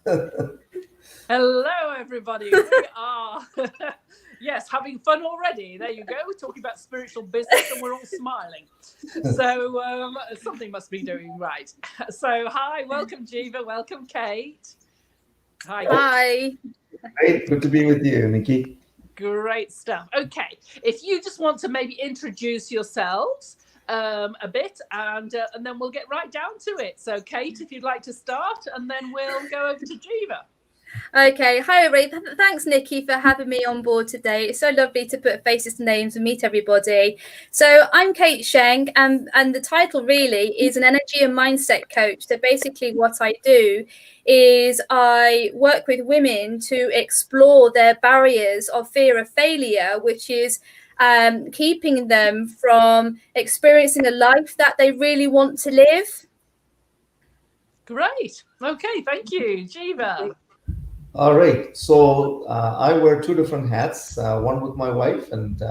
Hello, everybody. We are, yes, having fun already. There you go. We're talking about spiritual business and we're all smiling. So something must be doing right. So, hi, welcome, Jeeva. Welcome, Kate. Hi, Kate. Hi. Great, good to be with you, Nikki. Great stuff. Okay, if you just want to maybe introduce yourselves a bit, and then we'll get right down to it. So, Kate, if you'd like to start, and then we'll go over to Jeeva. Okay. Hi, everybody. Thanks, Nikki, for having me on board today. It's so lovely to put faces to names and meet everybody. So I'm Kate Schenk, and the title really is an energy and mindset coach. So basically what I do is I work with women to explore their barriers of fear of failure, which is keeping them from experiencing a life that they really want to live. Great. Okay, thank you, Jeeva. All right, so I wear two different hats, one with my wife and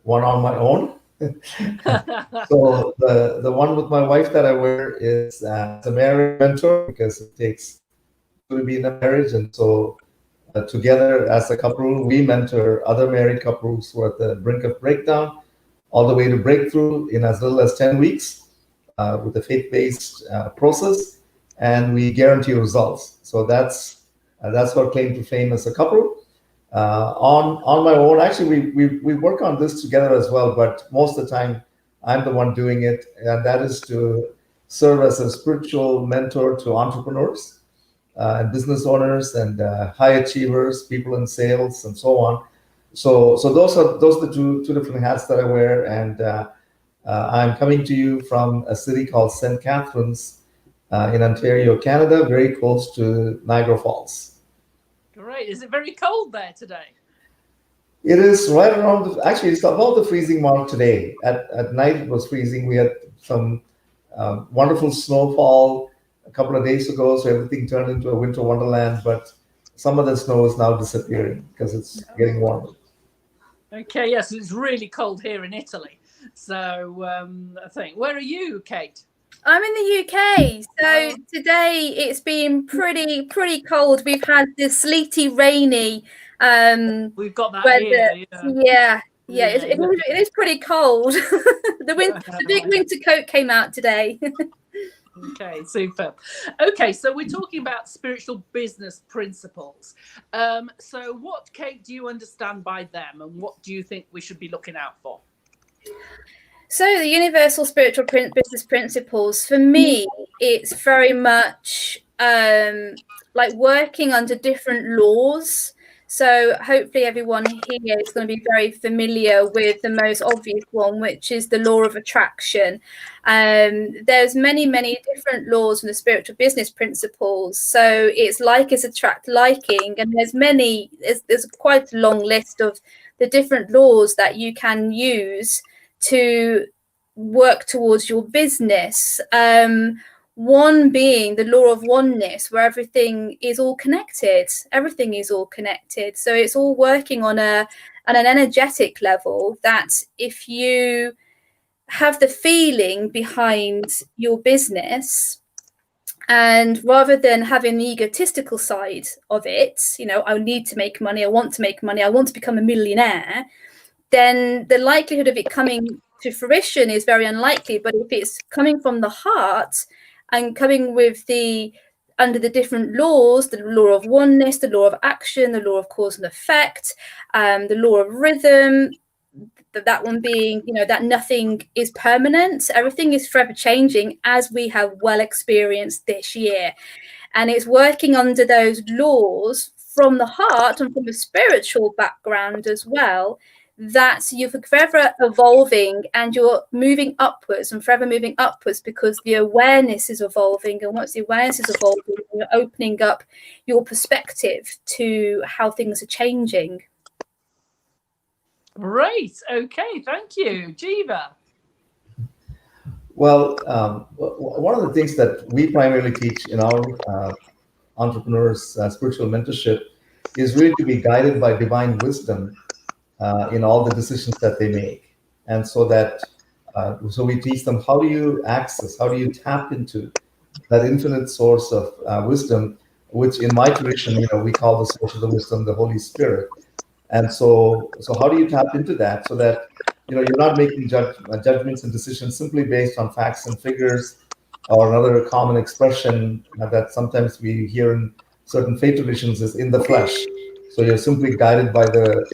one on my own. So the one with my wife that I wear is as a marriage mentor because it takes two to be in a marriage, and so together as a couple, we mentor other married couples who are at the brink of breakdown, all the way to breakthrough in as little as 10 weeks with a faith-based process, and we guarantee results. So that's our claim to fame as a couple. On my own, actually, we work on this together as well, but most of the time, I'm the one doing it, and that is to serve as a spiritual mentor to entrepreneurs and business owners and high achievers, people in sales, and so on. So those are the two different hats that I wear, and I'm coming to you from a city called St. Catharines in Ontario, Canada, very close to Niagara Falls. Great. Is it very cold there today? It is right around actually, it's above the freezing mark today. At night, it was freezing. We had some wonderful snowfall a couple of days ago, so everything turned into a winter wonderland. But some of the snow is now disappearing because it's getting warmer. Okay, yes, it's really cold here in Italy. So I think, where are you, Kate? I'm in the UK, so today it's been pretty cold. We've had this sleety, rainy We've got that weather. here. Yeah. It is pretty cold. The big winter coat came out today. Okay, super. Okay, so we're talking about spiritual business principles. So what, Kate, do you understand by them, and what do you think we should be looking out for? So the universal spiritual business principles, for me, it's very much like working under different laws. So hopefully everyone here is going to be very familiar with the most obvious one, which is the law of attraction. There's many different laws from the spiritual business principles. So it's like is attract liking, and there's quite a long list of the different laws that you can use to work towards your business. One being the law of oneness, where everything is all connected. Everything is all connected. So it's all working on an energetic level, that if you have the feeling behind your business, and rather than having the egotistical side of it, I need to make money, I want to make money, I want to become a millionaire, then the likelihood of it coming to fruition is very unlikely. But if it's coming from the heart and coming with under the different laws, the law of oneness, the law of action, the law of cause and effect, the law of rhythm, that one being, that nothing is permanent, everything is forever changing, as we have well experienced this year. And it's working under those laws from the heart and from a spiritual background as well, that you're forever evolving and you're moving upwards and forever moving upwards, because the awareness is evolving. And once the awareness is evolving, you're opening up your perspective to how things are changing. Great. Okay, thank you. Jeeva. Well, one of the things that we primarily teach in our entrepreneurs' spiritual mentorship is really to be guided by divine wisdom in all the decisions that they make. And so we teach them, how do you access, how do you tap into that infinite source of wisdom which in my tradition, we call the source of the wisdom the Holy Spirit. And so how do you tap into that so that you're not making judgments and decisions simply based on facts and figures, or another common expression that sometimes we hear in certain faith traditions is in the flesh. So you're simply guided by the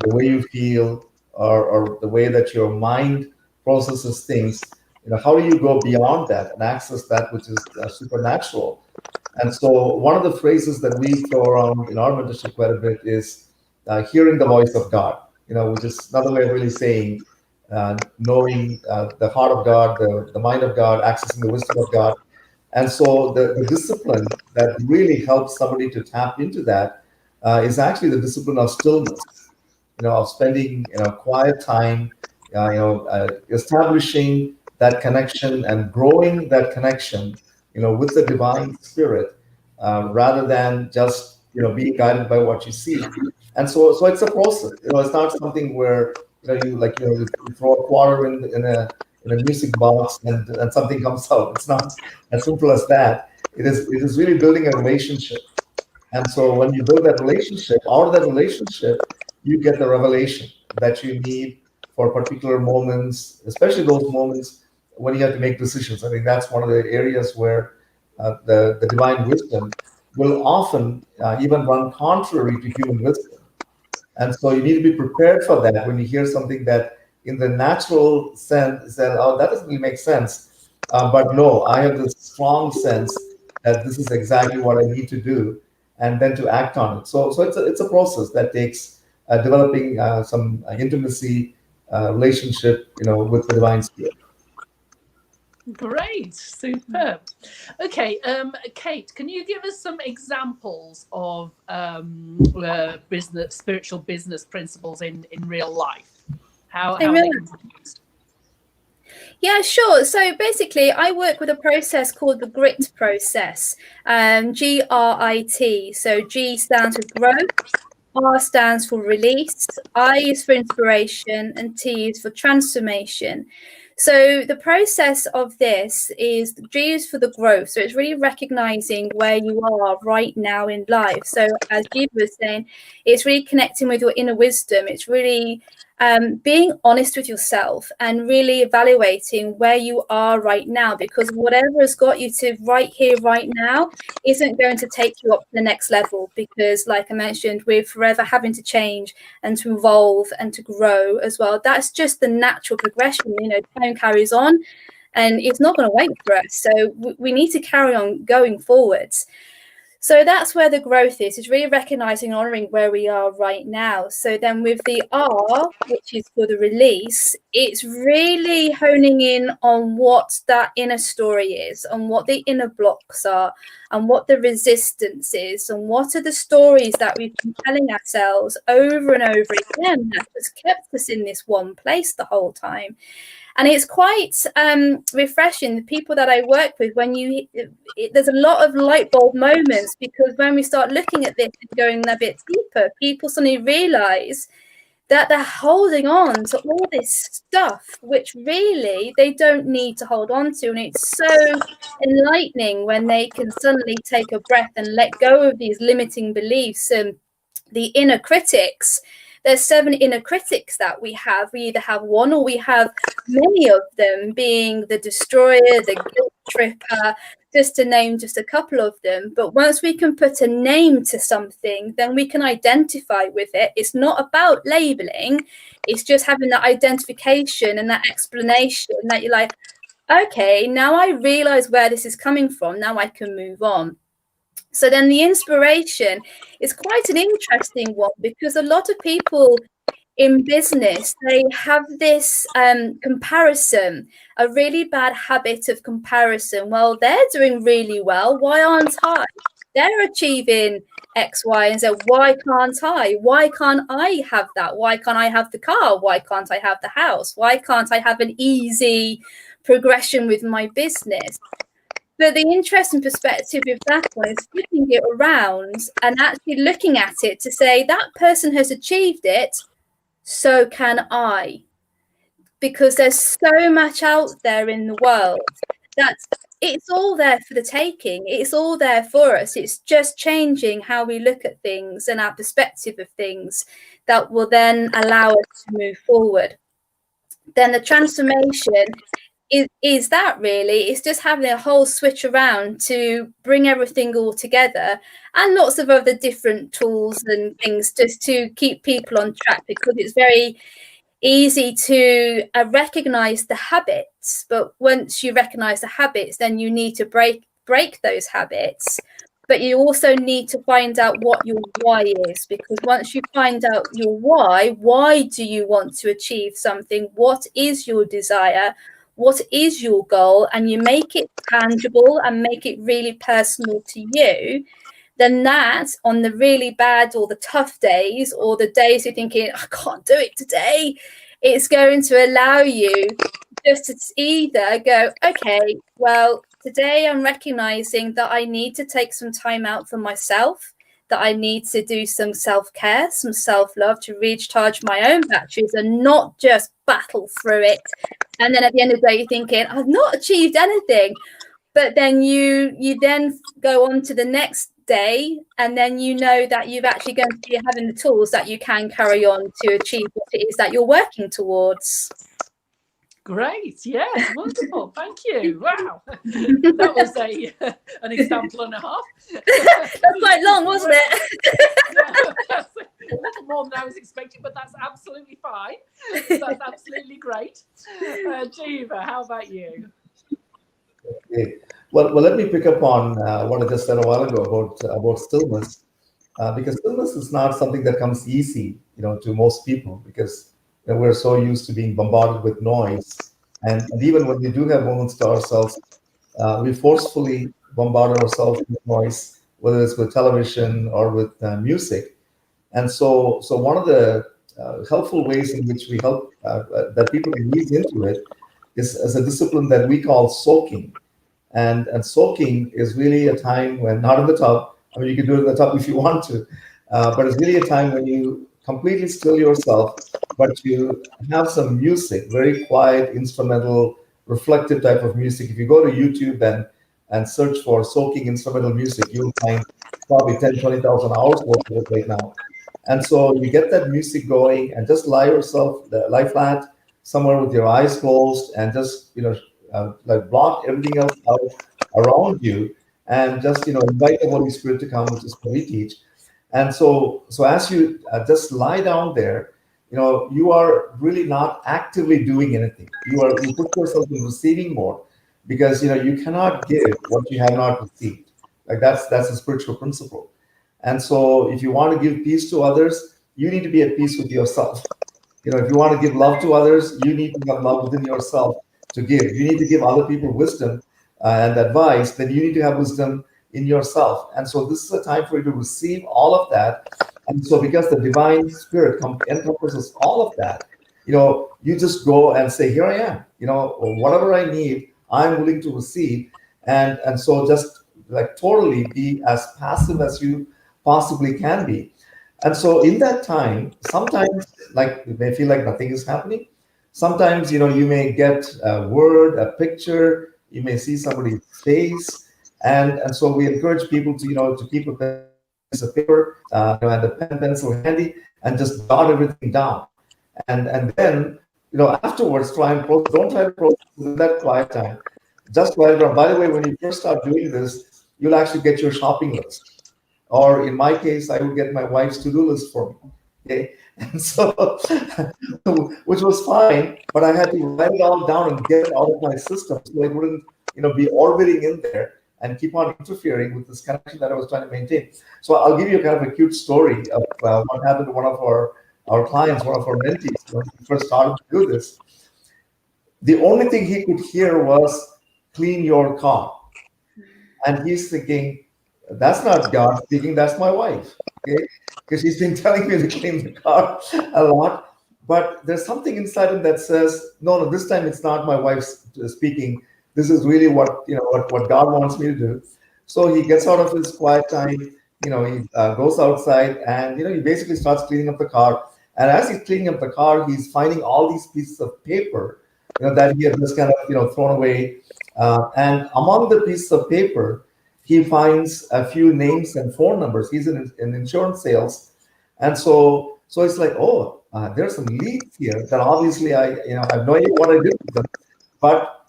way you feel, or the way that your mind processes things. How do you go beyond that and access that which is supernatural? And so one of the phrases that we throw around in our mentorship quite a bit is hearing the voice of God, which is another way of really saying knowing the heart of God, the mind of God, accessing the wisdom of God. And so the discipline that really helps somebody to tap into that is actually the discipline of stillness, of spending quiet time, establishing that connection and growing that connection, with the divine spirit, rather than just being guided by what you see. And so it's a process. It's not something where you throw a quarter in a music box and something comes out. It's not as simple as that. It is really building a relationship. And so when you build that relationship, out of that relationship, you get the revelation that you need for particular moments, especially those moments when you have to make decisions. I think that's one of the areas where the divine wisdom will often even run contrary to human wisdom. And so you need to be prepared for that when you hear something that in the natural sense said, oh, that doesn't really make sense. But no, I have this strong sense that this is exactly what I need to do, and then to act on it. So it's a process that takes developing some intimacy, relationship, with the divine spirit. Great, superb. Okay, Kate, can you give us some examples of spiritual business principles in real life? How are they used? Yeah, sure. So basically, I work with a process called the GRIT process, GRIT. So G stands for growth, R stands for release, I is for inspiration, and T is for transformation. So the process of this is G is for the growth. So it's really recognizing where you are right now in life. So as Jeeva was saying, it's really connecting with your inner wisdom. It's really being honest with yourself and really evaluating where you are right now, because whatever has got you to right here, right now, isn't going to take you up to the next level, because like I mentioned, we're forever having to change and to evolve and to grow as well. That's just the natural progression. Time carries on and it's not going to wait for us. So we need to carry on going forwards. So that's where the growth is really recognizing and honoring where we are right now. So then with the R, which is for the release, it's really honing in on what that inner story is, and what the inner blocks are, and what the resistance is, and what are the stories that we've been telling ourselves over and over again that has kept us in this one place the whole time. And it's quite refreshing, the people that I work with, when there's a lot of light bulb moments, because when we start looking at this and going a bit deeper, people suddenly realize that they're holding on to all this stuff, which really they don't need to hold on to. And it's so enlightening when they can suddenly take a breath and let go of these limiting beliefs and the inner critics. There's 7 inner critics that we have. We either have one or we have many of them, being the destroyer, the guilt tripper, just to name just a couple of them. But once we can put a name to something, then we can identify with it. It's not about labeling. It's just having that identification and that explanation that you're like, okay, now I realize where this is coming from. Now I can move on. So then the inspiration is quite an interesting one, because a lot of people in business, they have this comparison, a really bad habit of comparison. Well, they're doing really well. Why aren't I? They're achieving X, Y, and Z. Why can't I? Why can't I have that? Why can't I have the car? Why can't I have the house? Why can't I have an easy progression with my business? But the interesting perspective of that one is flipping it around and actually looking at it to say, that person has achieved it, so can I. Because there's so much out there in the world that it's all there for the taking. It's all there for us. It's just changing how we look at things and our perspective of things that will then allow us to move forward. Then the transformation is that really, it's just having a whole switch around to bring everything all together, and lots of other different tools and things just to keep people on track, because it's very easy to recognize the habits, but once you recognize the habits, then you need to break those habits. But you also need to find out what your why is, because once you find out your why do you want to achieve something, what is your desire, what is your goal, and you make it tangible and make it really personal to you, then that on the really bad or the tough days, or the days you're thinking, I can't do it today, it's going to allow you just to either go, okay, well, today I'm recognizing that I need to take some time out for myself, that I need to do some self-care, some self-love to recharge my own batteries and not just battle through it. And then at the end of the day, you're thinking, I've not achieved anything. But then you then go on to the next day, and then you know that you've actually going to be having the tools that you can carry on to achieve what it is that you're working towards. Great, yes, wonderful, thank you. Wow, that was an example and a half. That's quite long, wasn't it? Yeah, that's a little more than I was expecting, but that's absolutely fine. That's absolutely great. Jeeva, how about you? Okay. Well, let me pick up on what I just said a while ago about stillness, because stillness is not something that comes easy, to most people, because we're so used to being bombarded with noise, and even when we do have moments to ourselves, we forcefully bombard ourselves with noise, whether it's with television or with music. And so one of the helpful ways in which we help that people can ease into it is as a discipline that we call soaking. And soaking is really a time when, not in the tub, I mean, you can do it in the tub if you want to, but it's really a time when you completely still yourself, but you have some music, very quiet, instrumental, reflective type of music. If you go to YouTube and search for soaking instrumental music, you'll find probably 10, 20,000 hours worth of it right now. And so you get that music going and just lie flat somewhere with your eyes closed, and just, like block everything else out around you, and just, invite the Holy Spirit to come, which is what we teach. And so as you just lie down there, you are really not actively doing anything. You put yourself in receiving mode, because you cannot give what you have not received. Like that's a spiritual principle. And so if you want to give peace to others, you need to be at peace with yourself. If you want to give love to others, you need to have love within yourself to give. You need to give other people wisdom and advice, then you need to have wisdom in yourself. And so this is a time for you to receive all of that. And so because the divine spirit encompasses all of that, you just go and say, here I am, whatever I need, I'm willing to receive. And so just like totally be as passive as you possibly can be. And so in that time, sometimes like you may feel like nothing is happening. Sometimes, you may get a word, a picture, you may see somebody's face. And so we encourage people to keep a piece of paper and a pen, pencil handy, and just jot everything down. And then, afterwards, don't try to process in that quiet time. Just write it down. By the way, when you first start doing this, you'll actually get your shopping list. Or in my case, I would get my wife's to-do list for me. Okay. And so, which was fine, but I had to write it all down and get it out of my system so it wouldn't, be orbiting in there and keep on interfering with this connection that I was trying to maintain. So I'll give you kind of a cute story of what happened to one of our clients, one of our mentees, when he first started to do this. The only thing he could hear was "clean your car," and he's thinking, that's not God speaking, that's my wife. Okay, because she's been telling me to clean the car a lot, but there's something inside him that says, no, this time it's not my wife speaking. This is really what God wants me to do. So he gets out of his quiet time. He goes outside, and he basically starts cleaning up the car. And as he's cleaning up the car, he's finding all these pieces of paper, that he had just kind of thrown away. And among the pieces of paper, he finds a few names and phone numbers. He's in insurance sales, and so it's like, oh, there's some leads here that obviously I have no idea what I did with them, but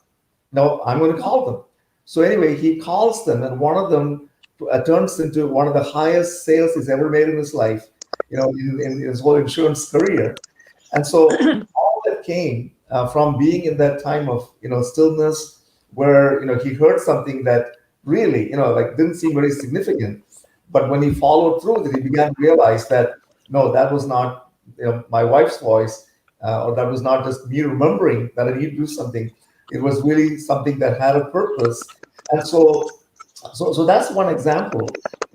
no, I'm going to call them. So anyway, he calls them, and one of them turns into one of the highest sales he's ever made in his life, in his whole insurance career. And so all that came from being in that time of stillness, where he heard something that really like didn't seem very significant, but when he followed through with it, he began to realize that no, that was not my wife's voice, or that was not just me remembering that I need to do something. It was really something that had a purpose. And so that's one example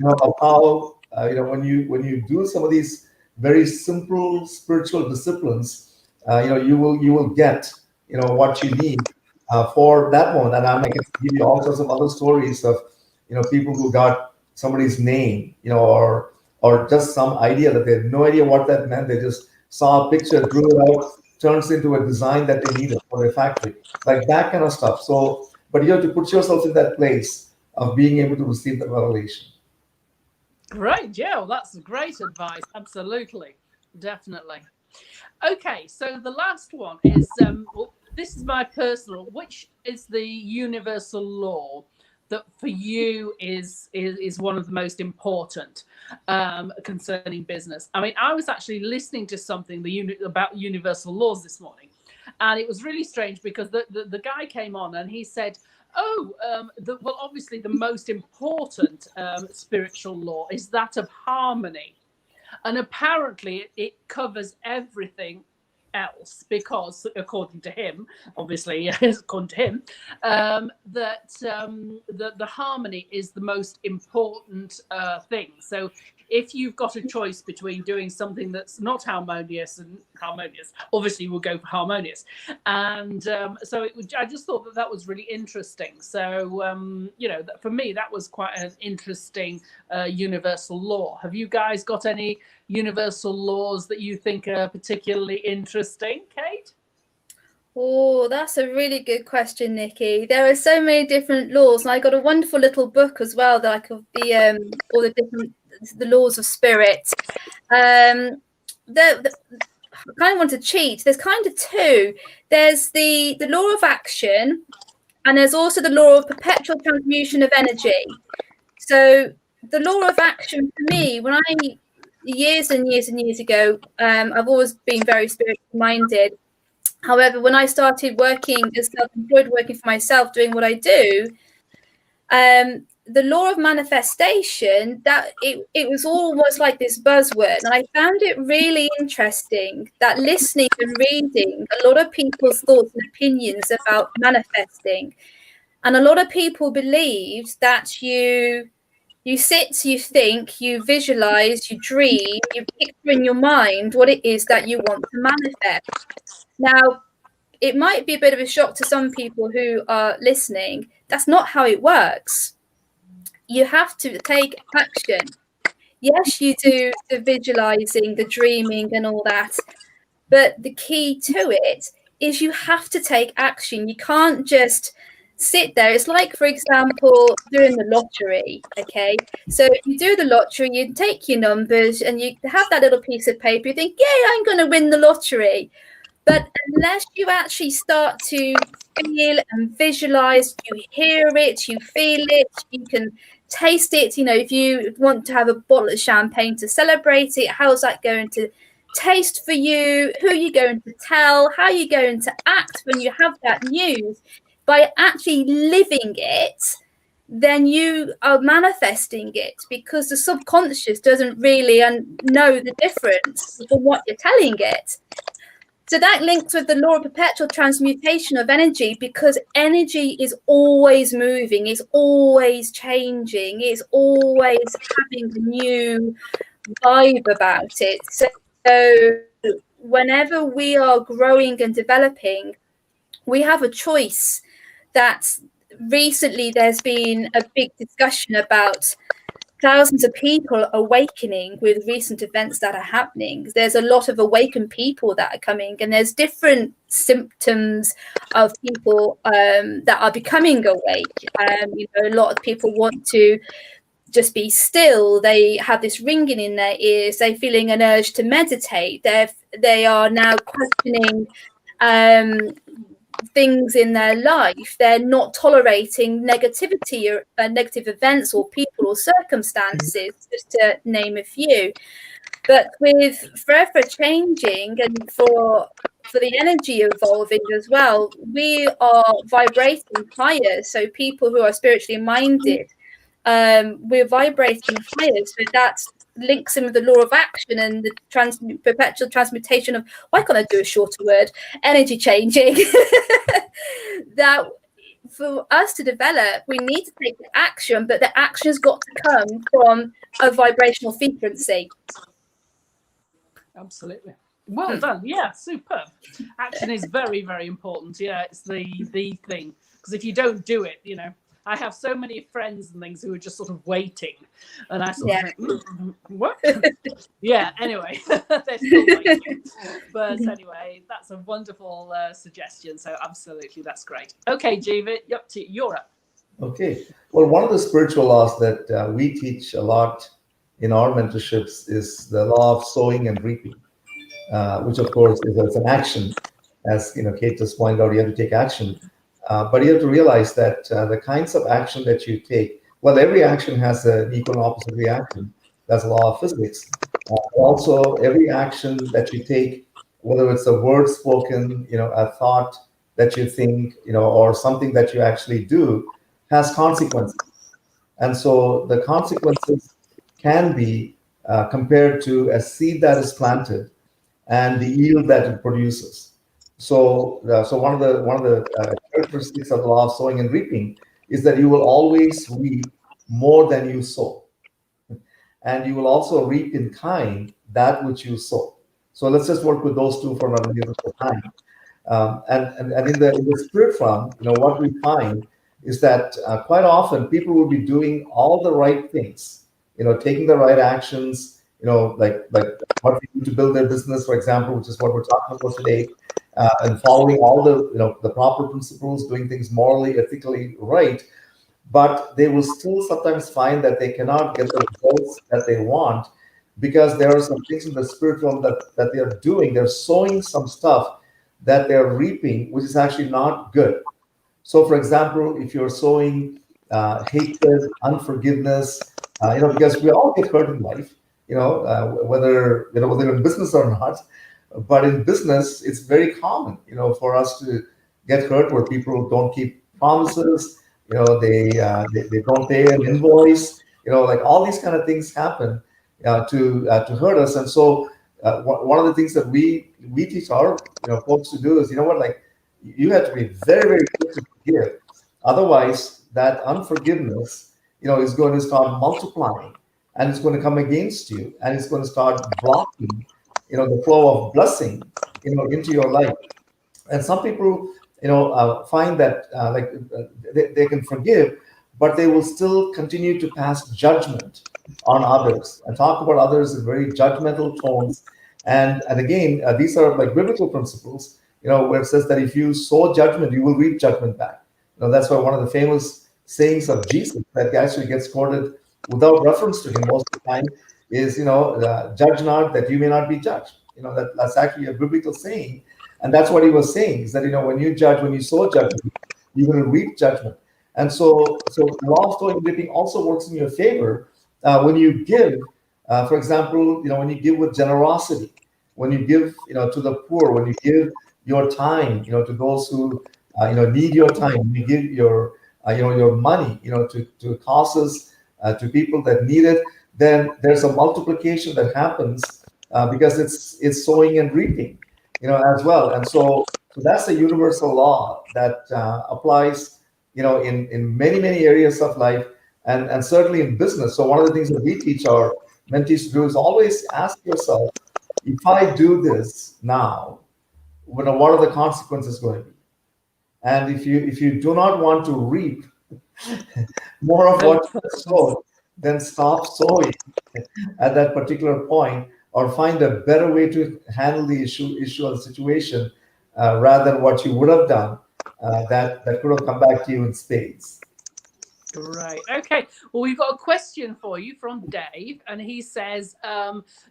of how when you do some of these very simple spiritual disciplines, you will get what you need for that moment. And I can give you all sorts of other stories of people who got somebody's name, or just some idea that they had no idea what that meant. They just saw a picture, drew it out, turns into a design that they needed for their factory, like that kind of stuff. So, but you have to put yourself in that place of being able to receive the revelation. Great, yeah, well, that's great advice. Absolutely, definitely. Okay, so the last one is well, this is my personal. Which is the universal law that for you is one of the most important concerning business? I mean, I was actually listening to something about universal laws this morning, and it was really strange because the guy came on and he said, oh, well, obviously the most important spiritual law is that of harmony. And apparently it covers everything else, because according to him, obviously according to him, that the harmony is the most important thing. So if you've got a choice between doing something that's not harmonious and harmonious, obviously we'll go for harmonious. And so I just thought that was really interesting. So for me that was quite an interesting universal law. Have you guys got any universal laws that you think are particularly interesting, Kate? Oh, that's a really good question, Nikki. There are so many different laws, and I got a wonderful little book as well that I could be all the laws of spirit. I kind of want to cheat. There's kind of two. There's the law of action, and there's also the law of perpetual transmutation of energy. So the law of action for me, years and years and years ago, I've always been very spiritual minded. However, when I started working as self-employed, working for myself, doing what I do, the law of manifestation, that it was almost like this buzzword. And I found it really interesting that listening and reading a lot of people's thoughts and opinions about manifesting. And a lot of people believed that you sit, you think, you visualize, you dream, you picture in your mind what it is that you want to manifest. Now, it might be a bit of a shock to some people who are listening. That's not how it works. You have to take action. Yes, you do the visualizing, the dreaming and all that. But the key to it is you have to take action. You can't just sit there. It's like, for example, doing the lottery. Okay, so you do the lottery, you take your numbers and you have that little piece of paper. You think, yeah, I'm going to win the lottery. But unless you actually start to feel and visualize, you hear it, you feel it, you can taste it. If you want to have a bottle of champagne to celebrate it, how's that going to taste for you? Who are you going to tell? How are you going to act when you have that news? By actually living it, then you are manifesting it, because the subconscious doesn't really know the difference from what you're telling it. So that links with the law of perpetual transmutation of energy, because energy is always moving, it's always changing, it's always having a new vibe about it. So whenever we are growing and developing, we have a choice. That recently there's been a big discussion about thousands of people awakening with recent events that are happening. There's a lot of awakened people that are coming, and there's different symptoms of people that are becoming awake. A lot of people want to just be still. They have this ringing in their ears. They're feeling an urge to meditate. They are now questioning things in their life. They're not tolerating negativity or negative events or people or circumstances, just to name a few. But with forever changing and for the energy evolving as well, we are vibrating higher. So people who are spiritually minded, we're vibrating higher. So that links in with the law of action and the perpetual transmutation of, why can't I do a shorter word, energy changing. That for us to develop, we need to take action, but the action's got to come from a vibrational frequency. Absolutely. Well done. Yeah, superb. Action is very, very important. Yeah, it's the thing. Because if you don't do it, I have so many friends and things who are just sort of waiting. And I sort of think, what? Yeah, anyway, they're still waiting. But anyway, that's a wonderful suggestion. So absolutely, that's great. Okay, Jeeva, you're up. Okay. Well, one of the spiritual laws that we teach a lot in our mentorships is the law of sowing and reaping, which of course is an action. As Kate just pointed out, you have to take action. But you have to realize that the kinds of action that you take, well, every action has an equal and opposite reaction. That's the law of physics. Also, every action that you take, whether it's a word spoken, a thought that you think, or something that you actually do, has consequences. And so the consequences can be compared to a seed that is planted and the yield that it produces. So one of the characteristics of the law of sowing and reaping is that you will always reap more than you sow, and you will also reap in kind that which you sow. So let's just work with those two for another minute of time. And in the spirit realm, what we find is that quite often people will be doing all the right things, taking the right actions, like what they do to build their business, for example, which is what we're talking about today, and following all the proper principles, doing things morally, ethically right. But they will still sometimes find that they cannot get the results that they want because there are some things in the spirit realm that they are doing. They're sowing some stuff that they're reaping, which is actually not good. So, for example, if you're sowing hatred, unforgiveness, because we all get hurt in life, whether you're in business or not. But in business, it's very common, for us to get hurt where people don't keep promises. They don't pay an invoice. Like all these kind of things happen to hurt us. And so, one of the things that we teach our folks to do is, like you have to be very, very quick to forgive. Otherwise, that unforgiveness, is going to start multiplying, and it's going to come against you, and it's going to start blocking, the flow of blessing, into your life. And some people, find that they can forgive, but they will still continue to pass judgment on others and talk about others in very judgmental tones. And again, these are like biblical principles, where it says that if you sow judgment, you will reap judgment back. That's why one of the famous sayings of Jesus that actually gets quoted without reference to him most of the time is, judge not that you may not be judged. That's actually a biblical saying. And that's what he was saying, is that, when you judge, when you sow judgment, you're going to reap judgment. And so the law of sowing and reaping also works in your favor when you give. For example, when you give with generosity, when you give, to the poor, when you give your time, to those who, need your time, when you give your money, to causes, to people that need it, then there's a multiplication that happens because it's sowing and reaping, as well. And so that's a universal law that applies, in many, many areas of life, and certainly in business. So one of the things that we teach our mentees to do is always ask yourself, if I do this now, what are the consequences going to be? And if you do not want to reap more of what you sowed, then stop sowing at that particular point, or find a better way to handle the issue or the situation, rather than what you would have done, that could have come back to you in spades. Right. Okay. Well, we've got a question for you from Dave, and he says,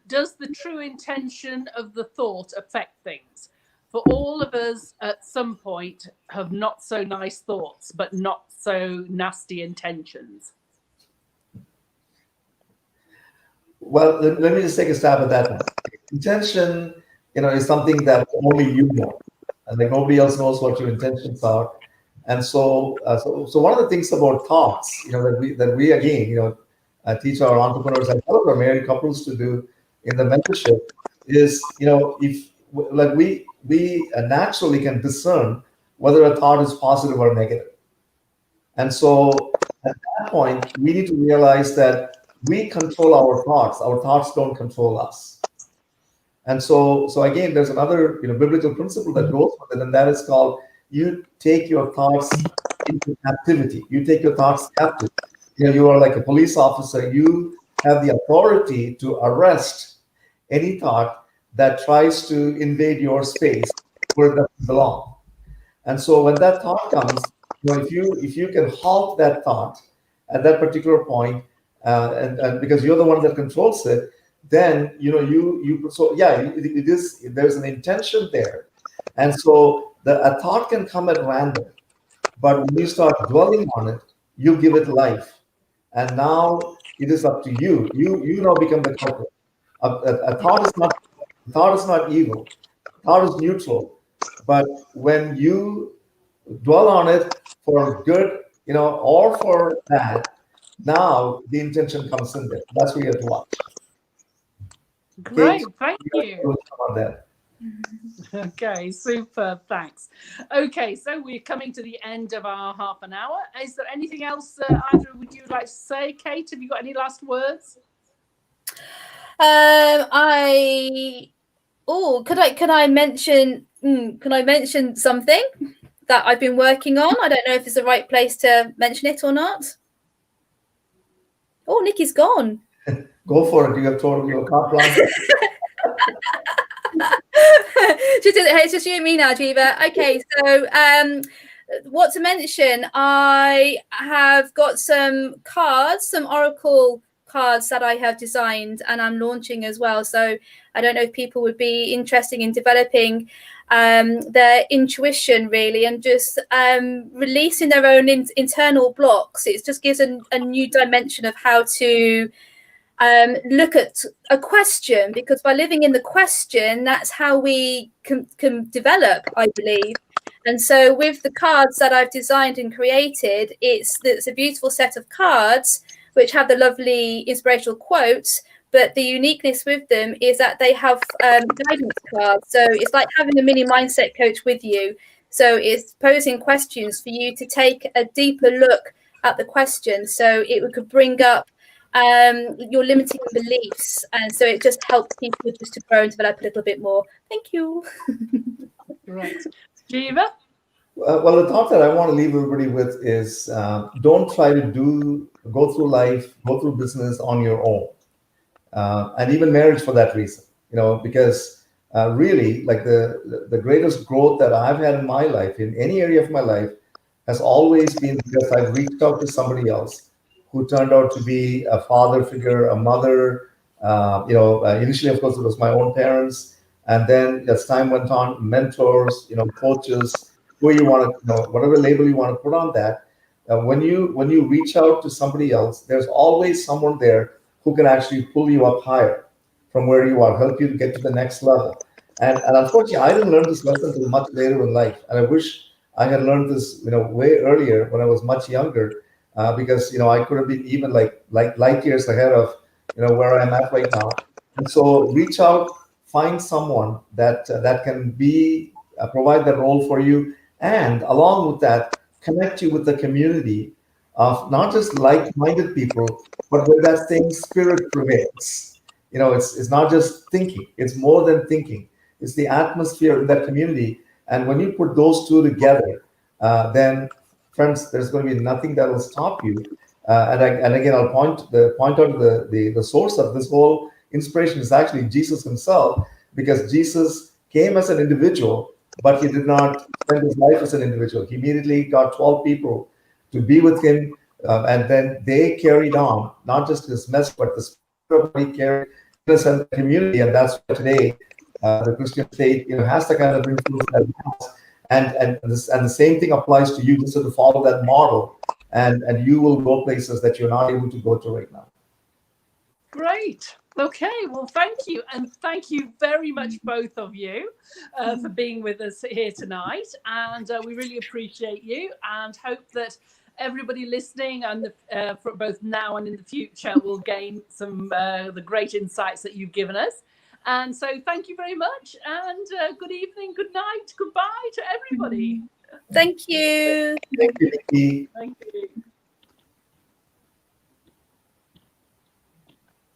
does the true intention of the thought affect things? For all of us at some point have not so nice thoughts, but not so nasty intentions. Well, let me just take a stab at that one. Intention, is something that only you know, and like nobody else knows what your intentions are. And so one of the things about thoughts, that we again, teach our entrepreneurs and all of our married couples to do in the mentorship is, if like we naturally can discern whether a thought is positive or negative. And so at that point, we need to realize that we control our thoughts don't control us. And so again, there's another biblical principle that goes with it, and that is called, you take your thoughts into captivity. You take your thoughts captive. You are like a police officer. You have the authority to arrest any thought that tries to invade your space where it doesn't belong. And so when that thought comes, if you can halt that thought at that particular point, and because you're the one that controls it, then it is, there's an intention there. And so a thought can come at random, but when you start dwelling on it, you give it life, and now it is up to you. You now become the culprit. A thought is not evil. Thought is neutral, but when you dwell on it for good, or for bad, now the intention comes in there. That's where you have to watch. Great, thank you. On that. Okay, super, thanks. Okay, so we're coming to the end of our half an hour. Is there anything else either would you like to say, Kate? Have you got any last words? Could I mention something that I've been working on? I don't know if it's the right place to mention it or not. Oh, Nikki's gone. Go for it. You have told your carte blanche. It's just you and me now, Jeeva. Okay, so what to mention? I have got some cards, some Oracle cards that I have designed, and I'm launching as well. So I don't know if people would be interested in developing their intuition, really, and just releasing their own internal blocks. It just gives a new dimension of how to look at a question, because by living in the question, that's how we can develop, I believe. And so with the cards that I've designed and created, it's a beautiful set of cards which have the lovely inspirational quotes, but the uniqueness with them is that they have guidance cards. So it's like having a mini mindset coach with you. So it's posing questions for you to take a deeper look at the question. So it could bring up your limiting beliefs, and so it just helps people just to grow and develop a little bit more. Thank you. Right. Jeeva? Well, the thought that I want to leave everybody with is, don't try to go through life, go through business on your own, and even marriage for that reason. Because really, like the greatest growth that I've had in my life, in any area of my life, has always been because I've reached out to somebody else who turned out to be a father figure, a mother. Initially, of course, it was my own parents, and then as time went on, mentors, coaches, who you want to, whatever label you want to put on that. When you reach out to somebody else, there's always someone there who can actually pull you up higher from where you are, help you to get to the next level. And unfortunately, I didn't learn this lesson until much later in life, and I wish I had learned this, way earlier when I was much younger. Because I could have been even like light years ahead of where I'm at right now. And so reach out, find someone that can be provide that role for you, and along with that, connect you with the community of not just like-minded people, but where that same spirit prevails. It's not just thinking; it's more than thinking. It's the atmosphere in that community, and when you put those two together, then friends, there's going to be nothing that will stop you And again, I'll point out the source of this whole inspiration is actually Jesus himself, because Jesus came as an individual, but he did not spend his life as an individual. He immediately got 12 people to be with him, and then they carried on not just his message, but the spirit of what he carried in a sense of community, and that's why today the Christian faith, has the kind of influence that it has. And the same thing applies to you, just to follow that model, and you will go places that you're not able to go to right now. Great. Okay, well, thank you. And thank you very much, both of you, for being with us here tonight. And we really appreciate you, and hope that everybody listening, and for both now and in the future, will gain some the great insights that you've given us. And so thank you very much, and good evening, good night, goodbye to everybody. Thank you. Thank you, Nikki. Thank you.